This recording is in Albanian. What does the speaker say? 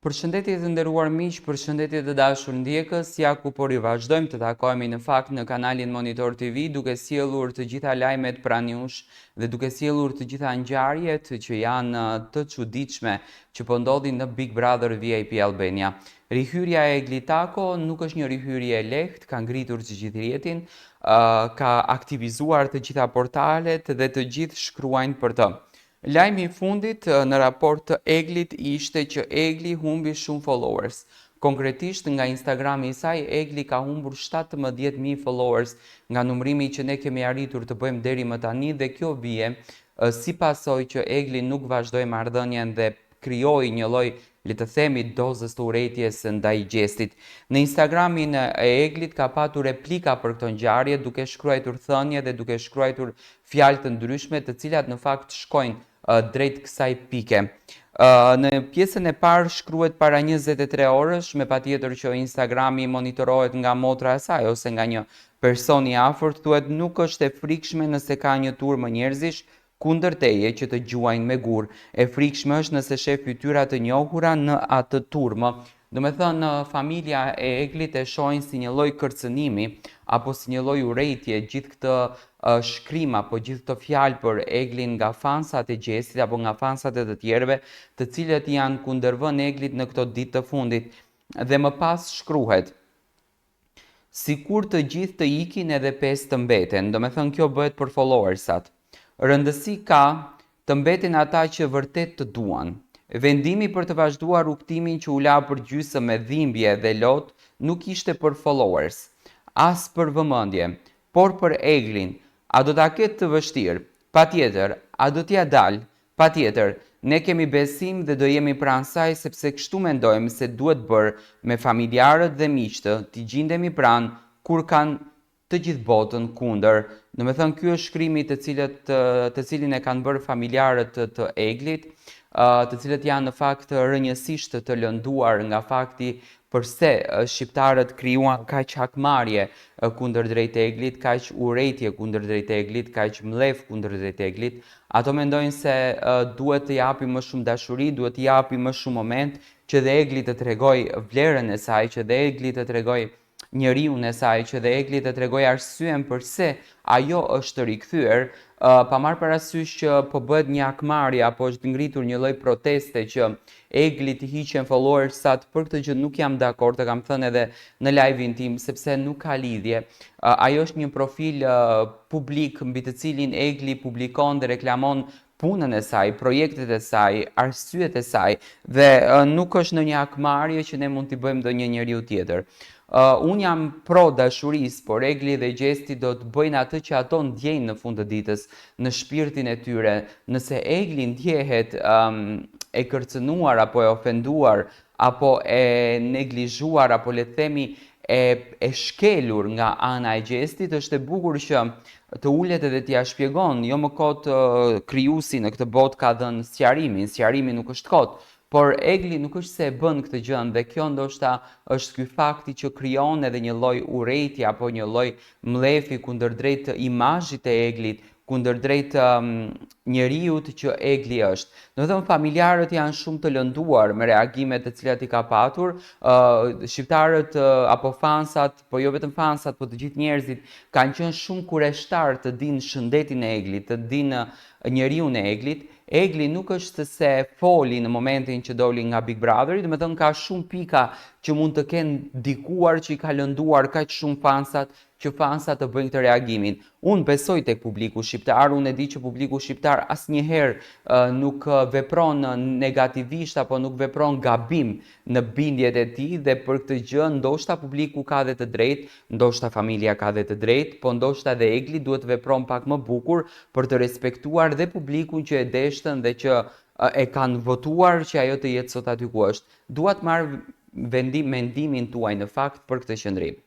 Përshëndetje të nderuar miq, përshëndetje të dashur ndjekës, ja ku po rivazhdojmë të takohemi në fakt në kanalin Monitor TV, duke sjellur të gjitha lajmet pranë jush dhe duke sjellur të gjitha ngjarjet që janë të çuditshme që po ndodhin në Big Brother VIP Albania. Rihyrja e Eglit Tako nuk është një rihyrje e lehtë, ka ngritur të gjithë rrjetin, ka aktivizuar të gjitha portalet dhe të gjithë shkruajnë për të. Lajmi i fundit në raport të Eglit ishte që Egli humbi shumë followers. Konkretisht nga Instagrami i saj, Egli ka humbur 17.000 followers nga numrimi që ne kemi arritur të bëjmë deri më tani dhe kjo vije si pasojë që Egli nuk vazhdoi marrëdhënien dhe krijoi një lloj, le të themi, dozës të urrëties ndaj gjestit. Në Instagramin e Eglit ka patur replika për këtë ngjarje, duke shkruar thënie dhe duke shkruar fjalë të ndryshme, të cilat në fakt shkojnë drejt kësaj pike. Në pjesën e parë shkruhet para 23 orësh, me patjetër që Instagrami monitorohet nga motra e saj ose nga një person i afërt, thuhet nuk është e frikshme nëse ka një turmë njerëzish kundër teje që të gjuajnë me gur. E frikshme është nëse shef fytyra të njohura në atë turmë. Do me thënë, familja e Eglit e shohin si një lloj kërcënimi apo si një lloj urrëtie gjithë këtë shkrim apo gjithë këtë fjalë për Eglin nga fansat e gjestit apo nga fansat e të tjerëve, të cilët janë kundërvënë Eglit në këto ditë të fundit. Dhe më pas shkruhet: sikur të gjithë të ikin edhe 5 të mbeten, do me thënë kjo bëhet për followersat. Rëndësi ka të mbeten ata që vërtet të duan. Vendimi për të vazhduar rrugtimin që u la për gjysmë me dhimbje dhe lot nuk ishte për followers, as për vëmendje, por për Eglin. A do ta ketë të vështirë? Patjetër. A do t'ja dalë? Patjetër. Ne kemi besim dhe do jemi pranë saj sepse kështu mendojmë se duhet bërë me familjarët dhe miqtë, t'i gjindemi pranë kur kanë të gjithë botën kundër. Do me thënë, ky është shkrimi të cilin e kanë bërë familjarët të Eglit, të cilët janë në fakt rënjësisht të lënduar nga fakti përse shqiptarët krijuan kaq hakmarrje kundër drejt Eglit, kaq urrëtie kundër drejt Eglit, kaq mllef kundër drejt Eglit. Ato mendojnë se duhet të japi më shumë dashuri, duhet të japi më shumë moment, që dhe Egli të tregoj vlerën e saj, që dhe Egli të tregoj njeriun e saj, që dhe Egli të tregoj arsyen përse ajo është rikthyer, pa marrë parasysh që po bëhet një hakmarrje apo është ngritur një lloj proteste që Egli të hiqen followersat. Për këtë gjë nuk jam dakord, e kam thënë edhe në live-in tim, sepse nuk ka lidhje. Ajo është një profil publik mbi të cilin Egli publikon dhe reklamon punën e saj, projektet e saj, arsyet e saj, dhe nuk është në një hakmarrje që ne mund t'i bëjmë ndonjë njeriu tjetër. Unë jam pro dashurisë, por Egli dhe gjesti do të bëjnë atë që ato ndjejnë në fund të ditës, në shpirtin e tyre. Nëse Egli ndjehet e kërcënuar apo e ofenduar apo e neglizhuar apo le të themi e shkelur nga ana e gjestit, është e bukur që të ulet edhe t'ia shpjegon. Jo më kot krijuesi në këtë botë ka dhënë sqarimi nuk është kot. Por Egli nuk është se e bën këtë gjë dhe kjo ndoshta është ky fakti që krijon edhe një lloj urrëtie apo një lloj mlefi kundërdrejt imazhit të Eglit, kundërdrejt njeriut që Egli është. Do të thënë, familjarët janë shumë të lënduar me reagimet të cilat i ka patur. Shqiptarët apo fansat, po jo vetëm fansat, po të gjithë njerëzit kanë qenë shumë kureshtar të dinë shëndetin e Eglit, të dinë njeriun e Eglit. Egli nuk është se foli në momentin që doli nga Big Brotheri, do me thënë ka shumë pika që mund të kenë ndikuar që i ka lënduar kaq shumë fansat, që fansat të bëjnë këtë reagimin. Unë besoj tek publiku shqiptar, unë e di që publiku shqiptar asnjëherë nuk vepron negativisht apo nuk vepron gabim në bindjet e tij, dhe për këtë gjë ndoshta publiku ka dhe të drejtë, ndoshta familja ka dhe të drejtë, po ndoshta dhe Egli duhet të vepron pak më bukur për të respektuar dhe publikun që e deshtën dhe që e kanë votuar që ajo të jetë sot aty ku është. Dua të marr mendimin tuaj në fakt për këtë qendrim.